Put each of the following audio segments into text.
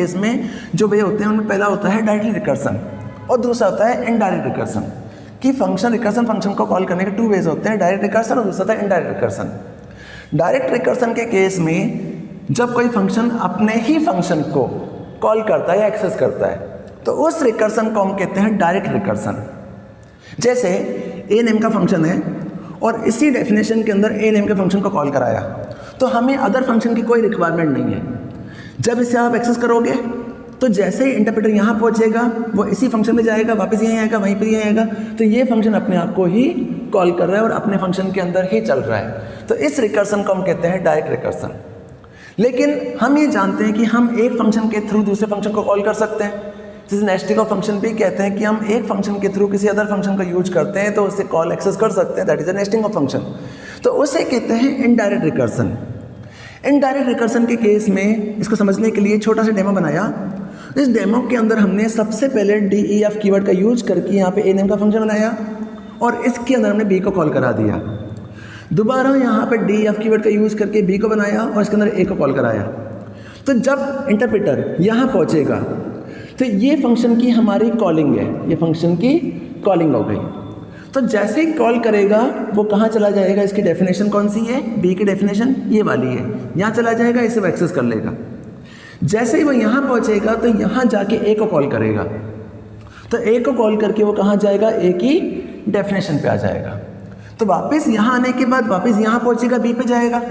इसमें जो वे होते हैं उनमें पहला होता है डायरेक्टली रिकर्सन और दूसरा होता है इनडायरेक्ट रिकर्सन। कि फंक्शन रिकर्सन फंक्शन को कॉल करने के टू वेज होते हैं, डायरेक्ट रिकर्सन और दूसरा होता है इनडायरेक्ट रिकर्सन। डायरेक्ट रिकर्सन के केस में जब कोई फंक्शन अपने ही फंक्शन को कॉल करता है या एक्सेस करता है तो उस रिकर्सन को हम कहते हैं डायरेक्ट रिकर्सन। जैसे ए नेम का फंक्शन है और इसी डेफिनेशन के अंदर ए नेम के फंक्शन को कॉल कराया तो हमें अदर फंक्शन की कोई रिक्वायरमेंट नहीं है। जब इसे आप एक्सेस करोगे तो जैसे ही इंटरप्रेटर यहाँ पहुँचेगा वो इसी फंक्शन में जाएगा, वापस यहीं आएगा, वहीं पर ही आएगा, तो ये फंक्शन अपने आप को ही कॉल कर रहा है और अपने फंक्शन के अंदर ही चल रहा है। तो इस रिकर्सन को हम कहते हैं डायरेक्ट रिकर्सन। लेकिन हम ये जानते हैं कि हम एक फंक्शन के थ्रू दूसरे फंक्शन को कॉल कर सकते हैं, जिसे नेस्टिंग ऑफ फंक्शन भी कहते हैं कि हम एक फंक्शन के थ्रू किसी अदर फंक्शन को यूज करते हैं तो उससे कॉल एक्सेस कर सकते हैं, that is a nesting of function. तो उसे कहते हैं इनडायरेक्ट रिकर्सन। इनडायरेक्ट रिकर्सन के केस में इसको समझने के लिए छोटा सा डेमो बनाया। इस डेमो के अंदर हमने सबसे पहले DEF कीवर्ड का यूज करके यहाँ पे ए नेम का फंक्शन बनाया और इसके अंदर हमने B को कॉल करा दिया। दोबारा यहाँ पे DEF कीवर्ड का यूज करके B को बनाया और इसके अंदर A को कॉल कराया। तो जब इंटरप्रेटर यहाँ पहुँचेगा तो ये फंक्शन की हमारी कॉलिंग है, ये फंक्शन की कॉलिंग हो गई। तो जैसे ही कॉल करेगा वो कहाँ चला जाएगा, इसकी डेफिनेशन कौन सी है, B की डेफिनेशन ये वाली है, यहाँ चला जाएगा, इसे वो एक्सेस कर लेगा। जैसे ही वो यहाँ पहुँचेगा तो यहाँ जाके A को कॉल करेगा, तो A को कॉल करके वो कहाँ जाएगा, A की डेफिनेशन पे आ जाएगा। तो वापस यहाँ आने के बाद वापस यहाँ पहुँचेगा, B पे जाएगा।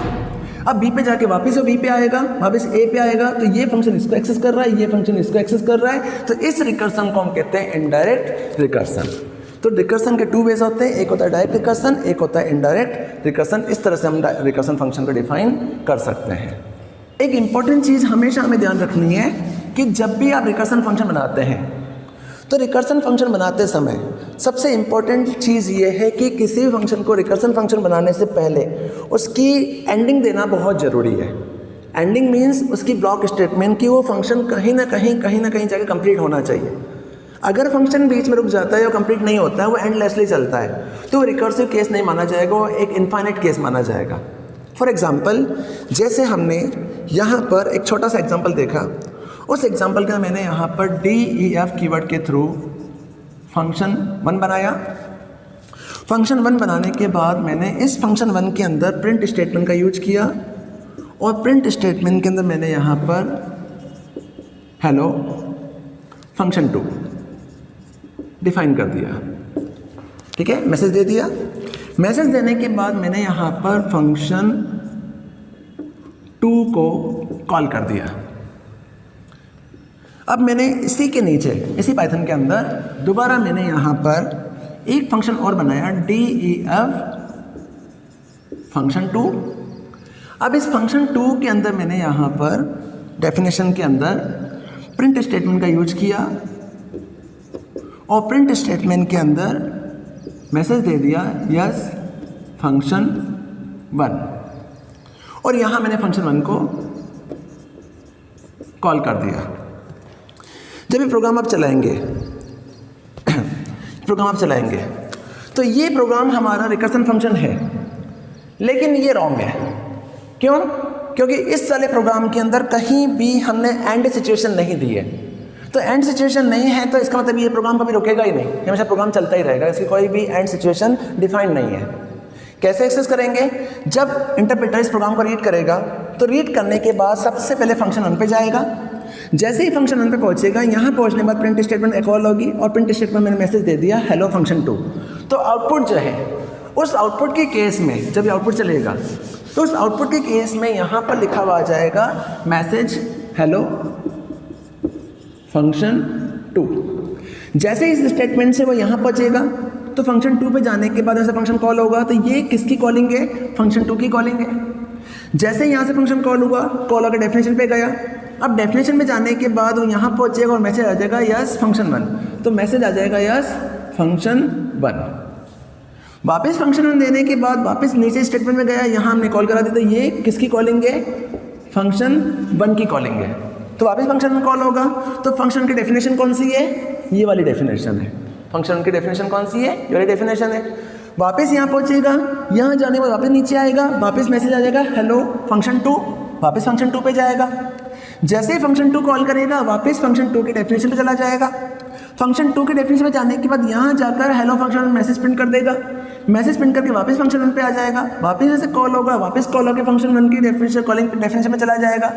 अब B पे जाके वापस वो B पे आएगा, वापस A पे आएगा, तो ये फंक्शन इसको एक्सेस कर रहा है, ये फंक्शन इसको एक्सेस कर रहा है। तो इस रिकर्सन को हम कहते हैं इनडायरेक्ट रिकर्सन। तो रिकर्सन के टू वेज होते हैं, एक होता है डायरेक्ट रिकर्सन, एक होता है इनडायरेक्ट रिकर्सन। इस तरह से हम रिकर्सन फंक्शन को डिफाइन कर सकते हैं। एक इंपॉर्टेंट चीज़ हमेशा हमें ध्यान रखनी है कि जब भी आप रिकर्सन फंक्शन बनाते हैं तो रिकर्सन फंक्शन बनाते समय सबसे इम्पॉर्टेंट चीज़ ये है कि किसी भी फंक्शन को रिकर्सन फंक्शन बनाने से पहले उसकी एंडिंग देना बहुत ज़रूरी है। एंडिंग मीन्स उसकी ब्लॉक स्टेटमेंट कि वो फंक्शन कहीं ना कहीं जाके कंप्लीट होना चाहिए। अगर फंक्शन बीच में रुक जाता है या कंप्लीट नहीं होता है, वो एंडलेसली चलता है, तो वो रिकर्सिव केस नहीं माना जाएगा, वो एक इनफाइनाइट केस माना जाएगा। फॉर एग्जाम्पल, जैसे हमने यहाँ पर एक छोटा सा एग्जाम्पल देखा, उस एग्जाम्पल के मैंने यहाँ पर DEF कीवर्ड के थ्रू फंक्शन 1 बनाया। फंक्शन 1 बनाने के बाद मैंने इस फंक्शन 1 के अंदर प्रिंट स्टेटमेंट का यूज किया और प्रिंट स्टेटमेंट के अंदर मैंने यहाँ पर हेलो फंक्शन 2 डिफाइन कर दिया। ठीक है, मैसेज दे दिया। मैसेज देने के बाद मैंने यहाँ पर फंक्शन 2 को कॉल कर दिया। अब मैंने इसी के नीचे इसी पाइथन के अंदर दोबारा मैंने यहाँ पर एक फंक्शन और बनाया, DEF फंक्शन 2। अब इस फंक्शन 2 के अंदर मैंने यहाँ पर डेफिनेशन के अंदर प्रिंट स्टेटमेंट का यूज किया और प्रिंट स्टेटमेंट के अंदर मैसेज दे दिया यस फंक्शन 1 और यहाँ मैंने फंक्शन 1 को कॉल कर दिया। जब ये प्रोग्राम आप चलाएंगे तो ये प्रोग्राम हमारा रिकर्सन फंक्शन है, लेकिन ये रॉन्ग है। क्यों? क्योंकि इस वाले प्रोग्राम के अंदर कहीं भी हमने एंड सिचुएशन नहीं दी है। तो एंड सिचुएशन नहीं है तो इसका मतलब ये प्रोग्राम कभी रुकेगा ही नहीं, हमेशा प्रोग्राम चलता ही रहेगा, इसकी कोई भी एंड सिचुएशन डिफाइंड नहीं है। कैसे एक्सेस करेंगे? जब इंटरप्रेटर इस प्रोग्राम को रीड करेगा तो रीड करने के बाद सबसे पहले फंक्शन 1 पे जाएगा। जैसे ही फंक्शन 1 पे पहुंचेगा, यहाँ पहुंचने के बाद प्रिंट स्टेटमेंट एक कॉल होगी और प्रिंट स्टेटमेंट मैंने मैसेज दे दिया हेलो फंक्शन 2। तो आउटपुट जो है, उस आउटपुट के केस में जब ये आउटपुट चलेगा तो उस आउटपुट के केस में यहाँ पर लिखा हुआ आ जाएगा मैसेज हेलो फंक्शन 2। जैसे ही इस स्टेटमेंट से वो यहाँ पहुँचेगा तो फंक्शन 2 पे जाने के बाद ऐसा फंक्शन कॉल होगा, तो ये किसकी कॉलिंग है? फंक्शन 2 की कॉलिंग है। जैसे ही यहाँ से फंक्शन कॉल हुआ, कॉल होकर डेफिनेशन पे गया। अब डेफिनेशन में जाने के बाद वो यहाँ पहुँचेगा और मैसेज आ जाएगा यस फंक्शन 1, तो मैसेज आ जाएगा यस फंक्शन 1। वापस फंक्शन 1 देने के बाद वापस नीचे स्टेटमेंट में गया, यहाँ हमने कॉल करा दी, तो ये किसकी कॉलिंग है? फंक्शन 1 की कॉलिंग है। तो वापस फंक्शन 1 कॉल होगा, तो फंक्शन की डेफिनेशन कौन सी है? ये वाली डेफिनेशन है। फंक्शन की डेफिनेशन कौन सी है? ये वाली डेफिनेशन है। वापस यहाँ पहुँचेगा, यहाँ जाने के बाद वापस नीचे आएगा, वापस मैसेज आ जाएगा हेलो फंक्शन 2, वापस फंक्शन 2 पे जाएगा। जैसे ही फंक्शन 2 कॉल करेगा वापस फंक्शन 2 की डेफिनेशन पे चला जाएगा। फंक्शन 2 की डेफिनेशन में जाने के बाद यहाँ जाकर हेलो फंक्शन में मैसेज प्रिंट कर देगा, मैसेज प्रिंट करके वापस फंक्शन 1 पे आ जाएगा, वापस जैसे कॉल होगा वापस कॉल होकर फंक्शन 1 की डेफिनेशन कॉलिंग डेफिनेशन में चला जाएगा,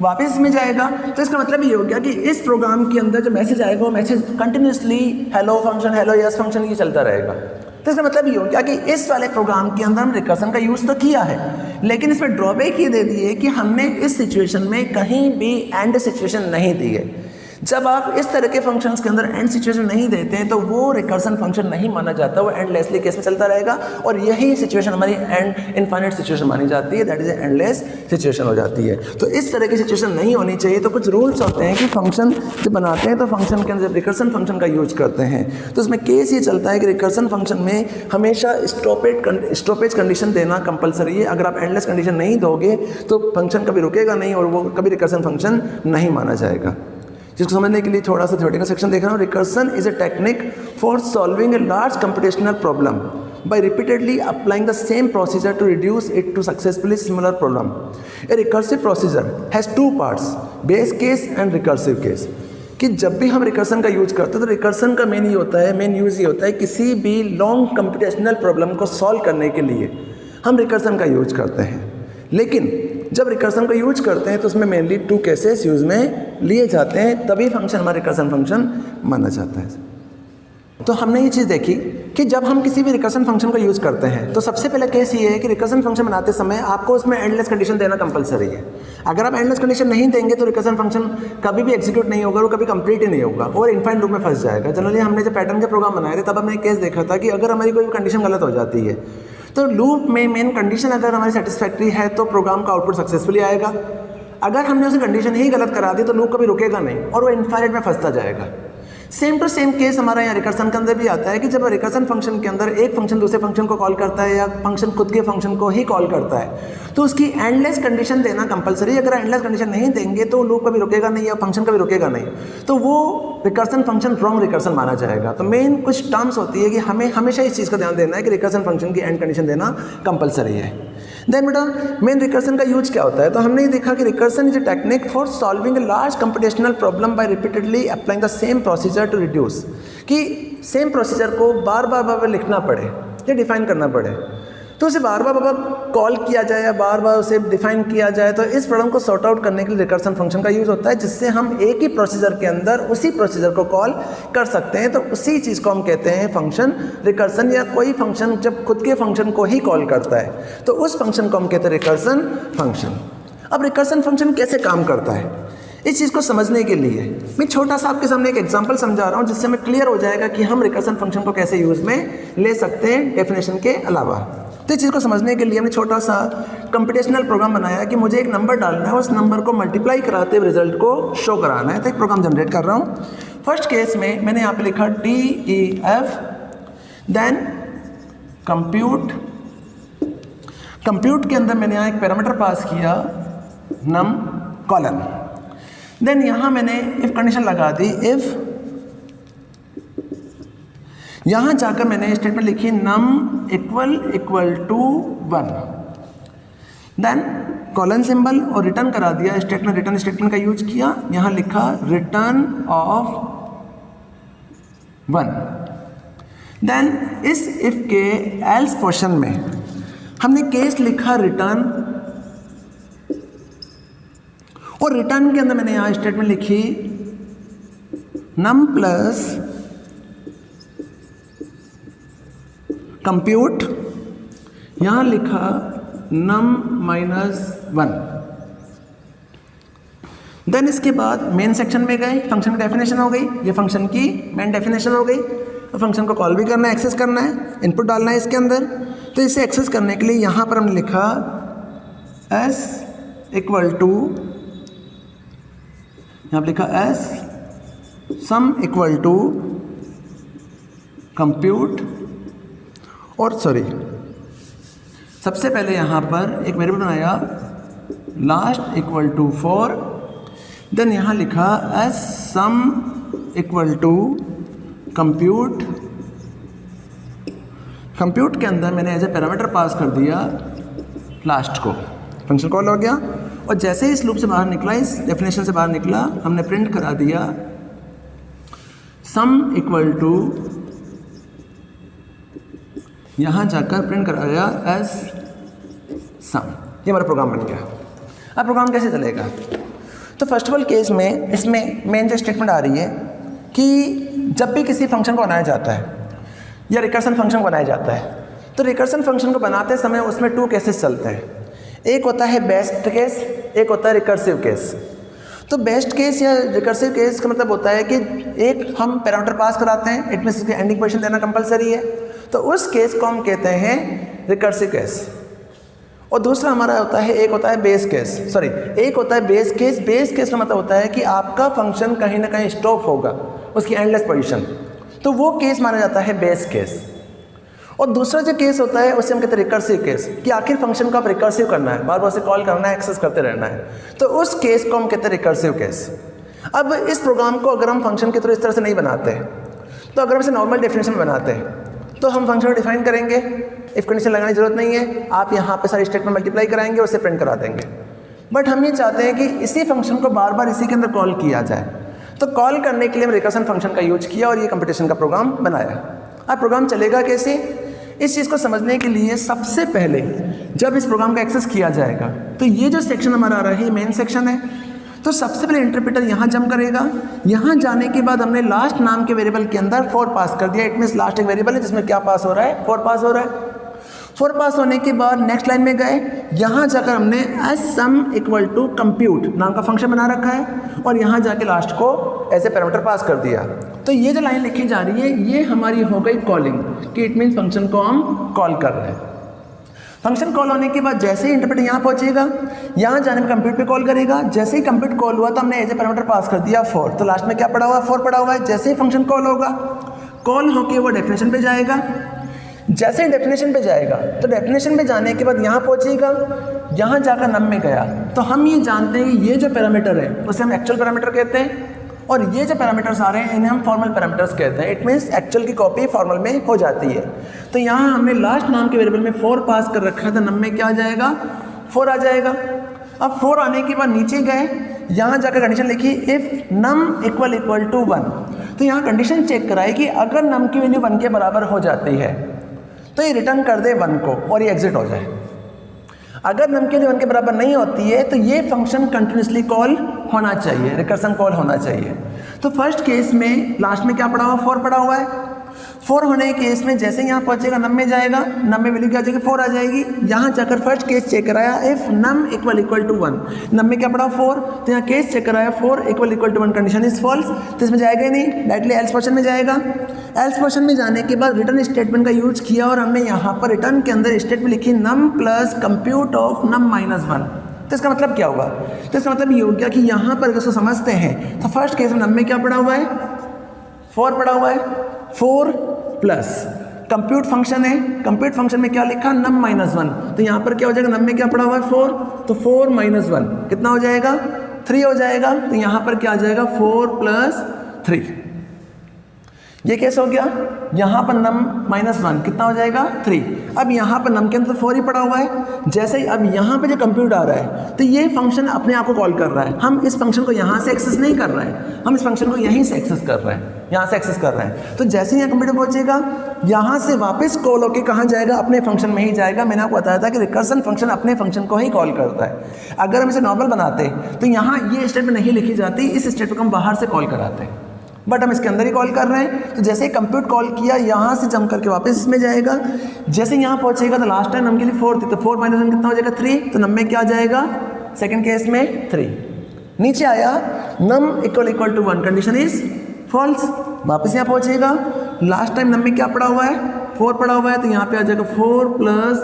वापस में जाएगा। तो इसका मतलब ये हो गया कि इस प्रोग्राम के अंदर जो मैसेज आएगा वो message continuously hello function, hello yes function ये चलता रहेगा। तो इसका मतलब ये हो गया कि इस वाले प्रोग्राम के अंदर हम रिकर्सन का यूज़ तो किया है, लेकिन इसमें ड्रॉबैक ये दे दिए कि हमने इस सिचुएशन में कहीं भी एंड सिचुएशन नहीं दी है। जब आप इस तरह के फंक्शंस के अंदर एंड सिचुएशन नहीं देते हैं तो वो रिकर्सन फंक्शन नहीं माना जाता, वो एंडलेसली केस में चलता रहेगा और यही सिचुएशन हमारी एंड इनफाइनाइट सिचुएशन मानी जाती है, दैट इज एंडलेस सिचुएशन हो जाती है। तो इस तरह की सिचुएशन नहीं होनी चाहिए। तो कुछ रूल्स होते हैं कि फंक्शन जब बनाते हैं तो फंक्शन के अंदर जब रिकर्सन फंक्शन का यूज करते हैं तो उसमें केस ये चलता है कि रिकर्सन फंक्शन में हमेशा स्टॉपेज कंडीशन देना कंपलसरी है। अगर आप एंडलेस कंडीशन नहीं दोगे तो फंक्शन कभी रुकेगा नहीं और वो कभी रिकर्सन फंक्शन नहीं माना जाएगा। जिसको समझने के लिए थोड़ा सा थ्योरेटिकल सेक्शन देख रहा हूँ। Recursion is a technique for solving a large computational problem by repeatedly applying the same procedure to reduce it to successfully similar problem. A recursive procedure has two parts, base case and recursive case. कि जब भी हम recursion का use करते हैं तो recursion का main use ये होता है किसी भी लॉन्ग कंप्यूटेशनल प्रॉब्लम को सॉल्व करने के लिए हम रिकर्सन का यूज करते हैं। लेकिन जब रिकर्सन को यूज करते हैं तो उसमें मेनली 2 केसेस यूज में लिए जाते हैं, तभी फंक्शन हमारा रिकर्सन फंक्शन माना जाता है। तो हमने ये चीज़ देखी कि जब हम किसी भी रिकर्सन फंक्शन को यूज़ करते हैं तो सबसे पहला केस ये है कि रिकर्सन फंक्शन बनाते समय आपको उसमें एंडलेस कंडीशन देना कंपलसरी है। अगर आप एंडलेस कंडीशन नहीं देंगे तो रिकर्सन फंक्शन कभी भी एग्जीक्यूट नहीं होगा, वो कभी कंप्लीट ही नहीं होगा और इनफाइनाइट लूप में फंस जाएगा। जनरली हमने जब पैटर्न के प्रोग्राम बनाए थे तब हमने एक केस देखा था कि अगर हमारी कोई कंडीशन गलत हो जाती है तो लूप में मेन कंडीशन अगर हमारी सेटिस्फैक्ट्री है तो प्रोग्राम का आउटपुट सक्सेसफुली आएगा। अगर हमने उसे कंडीशन ही गलत करा दी तो लूप कभी रुकेगा नहीं और वो इनफाइनाइट में फंसता जाएगा। सेम टू सेम केस हमारा यहाँ रिकर्सन के अंदर भी आता है कि जब रिकर्सन फंक्शन के अंदर एक फंक्शन दूसरे फंक्शन को कॉल करता है या फंक्शन खुद के फंक्शन को ही कॉल करता है तो उसकी एंडलेस कंडीशन देना कंपलसरी। अगर एंडलेस कंडीशन नहीं देंगे तो लूप कभी रुकेगा नहीं या फंक्शन कभी रुकेगा नहीं, तो वो रिकर्सन फंक्शन रॉन्ग रिकर्सन माना जाएगा। तो मेन कुछ टर्म्स होती है कि हमें हमेशा इस चीज़ का ध्यान देना है कि रिकर्सन फंक्शन की एंड कंडीशन देना कंपलसरी है। देन बेटा मेन रिकर्सन का यूज क्या होता है, तो हमने ये देखा कि recursion is a technique for solving a large computational problem by repeatedly applying the same procedure to reduce, कि सेम प्रोसीजर को बार बार लिखना पड़े या डिफाइन करना पड़े तो उसे बार बार कॉल किया जाए या बार बार उसे डिफाइन किया जाए। तो इस प्रॉब्लम को सॉर्ट आउट करने के लिए रिकर्सन फंक्शन का यूज़ होता है, जिससे हम एक ही प्रोसीजर के अंदर उसी प्रोसीजर को कॉल कर सकते हैं। तो उसी चीज़ को हम कहते हैं फंक्शन रिकर्सन, या कोई फंक्शन जब खुद के फंक्शन को ही कॉल करता है तो उस फंक्शन को हम कहते हैं रिकर्सन फंक्शन। अब रिकर्सन फंक्शन कैसे काम करता है, इस चीज़ को समझने के लिए मैं छोटा सा आपके सामने एक एग्जांपल समझा रहा हूँ, जिससे हमें क्लियर हो जाएगा कि हम रिकर्सन फंक्शन को कैसे यूज़ में ले सकते हैं डेफिनेशन के अलावा। तो इस चीज़ को समझने के लिए हमने छोटा सा कंप्यूटेशनल प्रोग्राम बनाया कि मुझे एक नंबर डालना है, उस नंबर को मल्टीप्लाई कराते हुए रिजल्ट को शो कराना है। तो एक प्रोग्राम जनरेट कर रहा हूँ। फर्स्ट केस में मैंने यहाँ पे लिखा DEF, देन कंप्यूट के अंदर मैंने यहाँ एक पैरामीटर पास किया num कॉलन। देन यहाँ मैंने इफ कंडीशन लगा दी, इफ यहाँ जाकर मैंने स्टेटमेंट लिखी num equal to 1, then colon symbol और रिटर्न करा दिया स्टेटमेंट, रिटर्न स्टेटमेंट का यूज किया, यहाँ लिखा रिटर्न ऑफ 1। देन इस इफ के एल्स पोर्शन में हमने केस लिखा रिटर्न, और रिटर्न के अंदर मैंने यहाँ स्टेटमेंट लिखी num प्लस कंप्यूट, यहाँ लिखा num -1। देन इसके बाद मेन सेक्शन में गए, फंक्शन की डेफिनेशन हो गई, ये फंक्शन की मेन डेफिनेशन हो गई। और फंक्शन को कॉल भी करना है, एक्सेस करना है, इनपुट डालना है इसके अंदर। तो इसे एक्सेस करने के लिए यहाँ पर हमने लिखा s इक्वल टू, यहाँ पर लिखा s sum equal to compute, और सॉरी सबसे पहले यहाँ पर एक वेरिएबल बनाया लास्ट इक्वल टू 4, देन यहाँ लिखा s sum equal to compute. Compute के अंदर मैंने एज ए पैरामीटर पास कर दिया लास्ट को, फंक्शन कॉल हो गया। और जैसे ही इस लूप से बाहर निकला, इस डेफिनेशन से बाहर निकला, हमने प्रिंट करा दिया सम इक्वल टू, यहां जाकर प्रिंट कराया एज सम। ये हमारा प्रोग्राम बन गया। अब प्रोग्राम कैसे चलेगा? तो फर्स्ट ऑफ ऑल केस में इसमें मेन जो स्टेटमेंट आ रही है कि जब भी किसी फंक्शन को बनाया जाता है या रिकर्सन फंक्शन बनाया जाता है, तो रिकर्सन फंक्शन को बनाते समय उसमें 2 केसेस चलते हैं। एक होता है बेस्ट केस, एक होता है रिकर्सिव केस। तो बेस्ट केस या रिकर्सिव केस का मतलब होता है कि एक हम पैरामीटर पास कराते हैं, इट मींस उसकी एंडिंग पोजीशन देना कंपलसरी है, तो उस केस को हम कहते हैं रिकर्सिव केस। और दूसरा हमारा होता है, एक होता है बेस केस, एक होता है बेस केस। बेस केस का मतलब होता है कि आपका फंक्शन कहीं ना कहीं स्टॉप होगा, उसकी एंडलेस पोजीशन, तो वो केस माना जाता है बेस केस। और दूसरा जो केस होता है उसे हम कहते हैं रिकर्सिव केस, कि आखिर फंक्शन को आप रिकर्सिव करना है, बार बार उसे कॉल करना है, एक्सेस करते रहना है, तो उस केस को हम कहते हैं रिकर्सिव केस। अब इस प्रोग्राम को अगर हम फंक्शन के थ्रू इस तरह से नहीं बनाते, तो अगर हम इसे नॉर्मल डेफिनेशन में बनाते हैं, तो हम फंक्शन को डिफाइन करेंगे, इफ कंडीशन लगाने की जरूरत नहीं है, आप यहाँ पे सारी स्टेटमेंट मल्टीप्लाई कराएंगे, उसे प्रिंट करा देंगे। बट हम ये चाहते हैं कि इसी फंक्शन को बार बार इसी के अंदर कॉल किया जाए, तो कॉल करने के लिए हम रिकर्सन फंक्शन का यूज किया और ये कंपटीशन का प्रोग्राम बनाया। अब प्रोग्राम चलेगा कैसे, इस चीज़ को समझने के लिए सबसे पहले जब इस प्रोग्राम का एक्सेस किया जाएगा, तो ये जो सेक्शन हमारा आ रहा है, ये मेन सेक्शन है। तो सबसे पहले इंटरप्रेटर यहाँ जंप करेगा। यहाँ जाने के बाद हमने लास्ट नाम के वेरिएबल के अंदर 4 पास कर दिया। इट मीन्स लास्ट एक वेरिएबल है जिसमें क्या पास हो रहा है, 4 पास हो रहा है। 4 पास होने के बाद नेक्स्ट लाइन में गए, यहाँ जाकर हमने as sum equal to compute नाम का फंक्शन बना रखा है और यहाँ जाके लास्ट को एज ए पैरामीटर पास कर दिया। तो ये जो लाइन लिखी जा रही है, ये हमारी हो गई कॉलिंग, कि इट मीन्स फंक्शन को हम कॉल कर रहे हैं। फंक्शन कॉल होने के बाद जैसे ही इंटरप्रेटर यहाँ पहुँचेगा, यहाँ जाने में कंप्यूट पे कॉल करेगा। जैसे ही कंप्यूट कॉल हुआ तो हमने एज ए पैरामीटर पास कर दिया 4, तो लास्ट में क्या पड़ा हुआ है, 4 पड़ा हुआ है। जैसे ही फंक्शन कॉल होगा, कॉल होके वो डेफिनेशन पे जाएगा। जैसे ही डेफिनेशन पे जाएगा, तो डेफिनेशन पे जाने के बाद यहाँ पहुँचेगा, यहाँ जाकर नम में गया, तो हम ये जानते हैं कि ये जो पैरामीटर है उसे हम एक्चुअल पैरामीटर कहते हैं, और ये जो पैरामीटर्स आ रहे हैं इन्हें हम फॉर्मल पैरामीटर्स कहते हैं। इट मीन्स एक्चुअल की कॉपी फॉर्मल में हो जाती है। तो यहाँ हमने लास्ट नाम के वेरिएबल में 4 पास कर रखा है, तो नम में क्या आ जाएगा, 4 आ जाएगा। अब 4 आने के बाद नीचे गए, यहाँ जाकर कंडीशन लिखी इफ नम इक्वल टू 1, तो यहाँ कंडीशन चेक कराए कि अगर नम की वैल्यू 1 के बराबर हो जाती है तो ये रिटर्न कर दे 1 को और ये एग्जिट हो जाए। अगर नम की वैल्यू 1 के बराबर नहीं होती है तो ये फंक्शन कंटिन्यूसली कॉल होना चाहिए, रिकर्सन कॉल होना चाहिए। तो फर्स्ट केस में लास्ट में क्या पड़ा हुआ, 4 पड़ा हुआ है। 4 होने के केस में जैसे यहाँ पहुँचेगा नम में जाएगा, नम में वैल्यू क्या आ जाएगी, 4 आ जाएगी। यहाँ जाकर फर्स्ट केस चेक कराया इफ नम इक्वल टू 1, नम में क्या पड़ा 4, तो यहाँ केस चेक कराया 4 equal to 1, condition is false, तो इसमें जाएगा ही नहीं, डायरेक्टली एल्स पोर्शन में जाएगा। एल्स पोर्शन में जाने के बाद रिटर्न स्टेटमेंट का यूज किया और हमने यहाँ पर रिटर्न के अंदर स्टेटमेंट लिखी num plus compute of num minus 1। तो इसका मतलब क्या हुआ, तो इसका मतलब ये हो गया कि यहाँ पर अगर समझते हैं तो फर्स्ट केस में नम में क्या पड़ा हुआ है, 4 पड़ा हुआ है, 4 प्लस कंप्यूट फंक्शन है, कंप्यूट फंक्शन में क्या लिखा, नम माइनस 1, तो यहाँ पर क्या हो जाएगा, नम में क्या पड़ा हुआ है 4, तो 4 माइनस 1 कितना हो जाएगा, 3 हो जाएगा। तो यहाँ पर क्या आ जाएगा, 4 प्लस 3, ये कैसे हो गया, यहाँ पर नम माइनस 1 कितना हो जाएगा, 3। अब यहाँ पर नम के अंदर 4 ही पड़ा हुआ है। जैसे ही अब यहाँ पे जो कंप्यूट आ रहा है, तो ये फंक्शन अपने आप को कॉल कर रहा है। हम इस फंक्शन को यहाँ से एक्सेस नहीं कर रहे हैं, हम इस फंक्शन को यहीं से एक्सेस कर रहे हैं, यहाँ से एक्सेस कर रहे हैं। तो जैसे ही यहाँ कंप्यूटर पहुँचेगा, यहाँ से वापस कॉल होकर कहाँ जाएगा, अपने फंक्शन में ही जाएगा। मैंने आपको बताया था कि रिकर्सन फंक्शन अपने फंक्शन को ही कॉल करता है। अगर हम इसे नॉर्मल बनाते तो यहाँ ये स्टेटमेंट नहीं लिखी जाती, इस स्टेटमेंट को हम बाहर से कॉल कराते हैं, बट हम इसके अंदर ही कॉल कर रहे हैं। तो जैसे ही कंप्यूट कॉल किया, यहाँ से जंप करके वापस इसमें जाएगा। जैसे यहाँ पहुँचेगा तो लास्ट टाइम नम के लिए 4 थी, तो 4 माइनस 1 कितना हो जाएगा, 3, तो नम में क्या आ जाएगा, सेकंड केस में 3। नीचे आया num equal to 1, condition is false. वापस यहाँ पहुँचेगा, लास्ट टाइम नम में क्या पड़ा हुआ है, 4 पड़ा हुआ है, तो यहाँ पे आ जाएगा 4 प्लस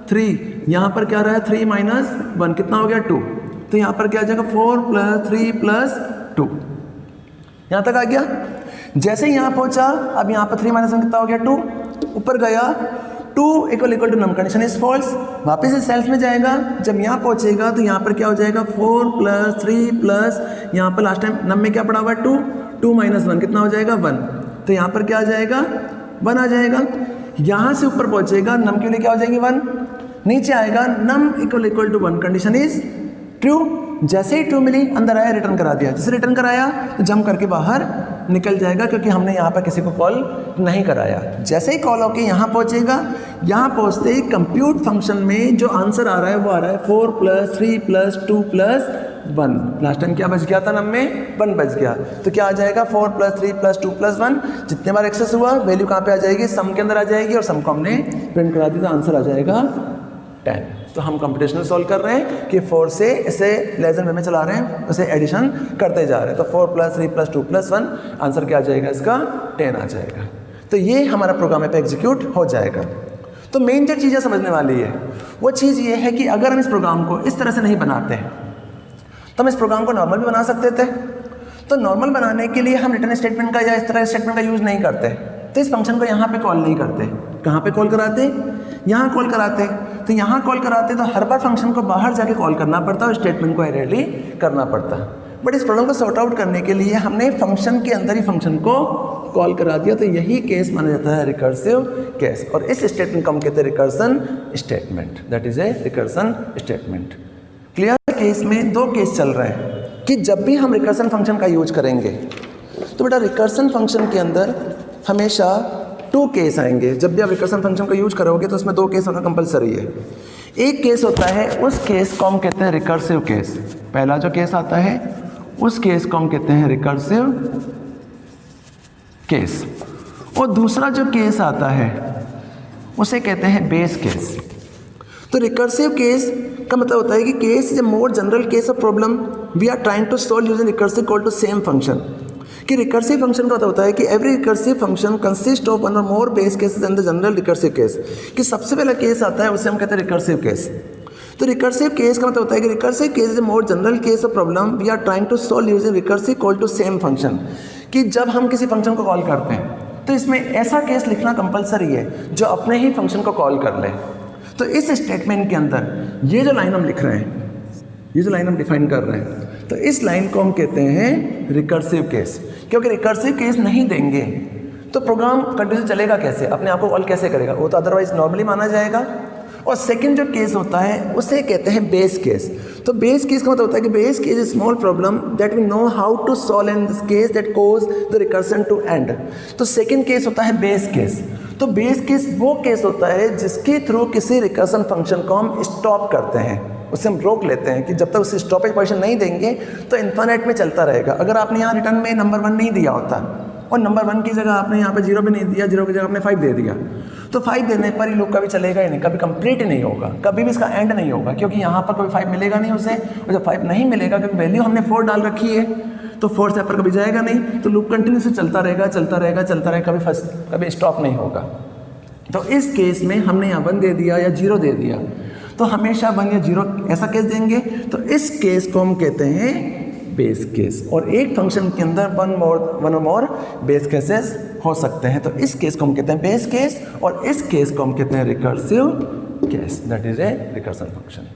3, यहाँ पर क्या रहा है, 3 माइनस 1 कितना हो गया, 2, तो यहाँ पर क्या आ जाएगा, 4 प्लस 3 प्लस 2, यहाँ तक आ गया। जैसे ही यहाँ पहुँचा, अब यहाँ पर 3 माइनस 1 कितना हो गया, 2, ऊपर गया 2 equal to num, condition is false. वापस इस सेल्स में जाएगा, जब यहाँ पहुँचेगा तो यहाँ पर क्या हो जाएगा, 4 प्लस 3 प्लस यहाँ पर लास्ट टाइम नम में क्या पड़ा हुआ है, 2 माइनस 1 कितना हो जाएगा, 1, तो यहाँ पर क्या आ जाएगा, 1 आ जाएगा। यहाँ से ऊपर पहुँचेगा, नम के लिए क्या हो जाएगी, 1, नीचे आएगा num equal to 1, condition is true, जैसे ही ट्रू मिली अंदर आया रिटर्न करा दिया, जैसे रिटर्न कराया तो जंप करके बाहर निकल जाएगा क्योंकि हमने यहाँ पर किसी को कॉल नहीं कराया। जैसे ही कॉल होके यहाँ पहुँचेगा, यहाँ पहुँचते ही कंप्यूट फंक्शन में जो आंसर आ रहा है वो आ रहा है 4 + 3 + 2 + 1। लास्ट टाइम क्या बच गया था नम में? 1 बच गया, तो क्या आ जाएगा 4 + 3 + 2 + 1। जितने बार एक्सेस हुआ वैल्यू कहाँ पे आ जाएगी? सम के अंदर आ जाएगी और सम को हमने प्रिंट करा दी तो आंसर आ जाएगा 10। तो हम कंप्यूटेशनल सॉल्व कर रहे हैं कि 4 से इसे लेस देन वे में चला रहे हैं, उसे एडिशन करते जा रहे हैं। तो 4 + 3 + 2 + 1 आंसर क्या आ जाएगा? इसका 10 आ जाएगा। तो ये हमारा प्रोग्राम पे एग्जीक्यूट हो जाएगा। तो मेन जो चीज़ें समझने वाली है वो चीज़ ये है कि अगर हम इस प्रोग्राम को इस तरह से नहीं बनाते हैं तो हम इस प्रोग्राम को नॉर्मल भी बना सकते थे। तो नॉर्मल बनाने के लिए हम रिटर्न स्टेटमेंट का या इस तरह स्टेटमेंट का यूज़ नहीं करते, तो इस फंक्शन को यहाँ पे कॉल नहीं करते। कहाँ पे कॉल कराते? यहाँ कॉल कराते। तो यहाँ कॉल कराते तो हर बार फंक्शन को बाहर जाके कॉल करना पड़ता और स्टेटमेंट को एरेली करना पड़ता। बट इस प्रॉब्लम को सॉर्ट आउट करने के लिए हमने फंक्शन के अंदर ही फंक्शन को कॉल करा दिया। तो यही केस माना जाता है रिकर्सिव केस, और इस स्टेटमेंट को हम कहते हैं recursion statement. That is a recursion statement. Clear? Case में 2 केस चल रहे हैं कि जब भी हम रिकर्सन फंक्शन का यूज करेंगे तो बेटा रिकर्सन फंक्शन के अंदर हमेशा 2 केस आएंगे। जब भी आप रिकर्सन फंक्शन का यूज करोगे तो उसमें 2 केस होना कंपलसरी है। एक केस होता है, उस केस को हम कहते हैं रिकर्सिव केस। पहला जो केस आता है उस केस को हम कहते हैं रिकर्सिव केस, और दूसरा जो केस आता है उसे कहते हैं बेस केस। तो रिकर्सिव केस का मतलब होता है कि case is a more general case of problem we are trying to solve using recursive call to same function. कि रिकर्सिव फंक्शन का मतलब होता है कि every recursive function consist of 1 और more base cases and the general recursive case. कि सबसे पहला केस आता है उसे हम कहते हैं रिकर्सिव केस। तो रिकर्सिव केस का मतलब होता है कि recursive case is a more general case of problem we are trying to solve using recursive call to same function. कि जब हम किसी फंक्शन को कॉल करते हैं तो इसमें ऐसा केस लिखना कंपलसरी है जो अपने ही फंक्शन को कॉल कर ले। तो इस स्टेटमेंट के अंदर ये जो लाइन हम लिख रहे हैं, ये जो लाइन हम डिफाइन कर रहे हैं, तो इस लाइन को हम कहते हैं रिकर्सिव केस। क्योंकि रिकर्सिव केस नहीं देंगे तो प्रोग्राम कंटिन्यू चलेगा कैसे, अपने आप को कॉल कैसे करेगा? वो तो अदरवाइज नॉर्मली माना जाएगा। और सेकंड जो केस होता है उसे कहते हैं बेस केस। तो बेस केस का मतलब होता है कि base case is small problem that we know how to solve in this case that cause the recursion to end. तो सेकंड केस होता है बेस केस। तो बेस केस वो केस होता है जिसके थ्रू किसी रिकर्सन फंक्शन को हम स्टॉप करते हैं, उससे हम रोक लेते हैं कि जब तक उसे स्टॉपेज पोजीशन नहीं देंगे तो इन्फिनिट में चलता रहेगा। अगर आपने यहाँ रिटर्न में नंबर 1 नहीं दिया होता और नंबर 1 की जगह आपने यहाँ पे 0 भी नहीं दिया, 0 की जगह आपने 5 दे दिया, तो 5 देने पर ही लूप कभी चलेगा ही नहीं, कभी कंप्लीट ही नहीं होगा, कभी भी इसका एंड नहीं होगा। क्योंकि यहाँ पर कोई 5 मिलेगा नहीं उसे, और जब 5 नहीं मिलेगा क्योंकि वैल्यू हमने 4 डाल रखी है तो 4 से ऊपर कभी जाएगा नहीं, तो लूप कंटिन्यू से चलता रहेगा चलता रहेगा चलता रहेगा, कभी स्टॉप नहीं होगा। तो इस केस में हमने यहाँ 1 दे दिया या 0 दे दिया तो हमेशा 1 या 0 ऐसा केस देंगे। तो इस केस को हम कहते हैं बेस केस। और एक फंक्शन के अंदर 1 और मोर बेस केसेस हो सकते हैं। तो इस केस को हम कहते हैं बेस केस और इस केस को हम कहते हैं recursive case. That is a recursion function.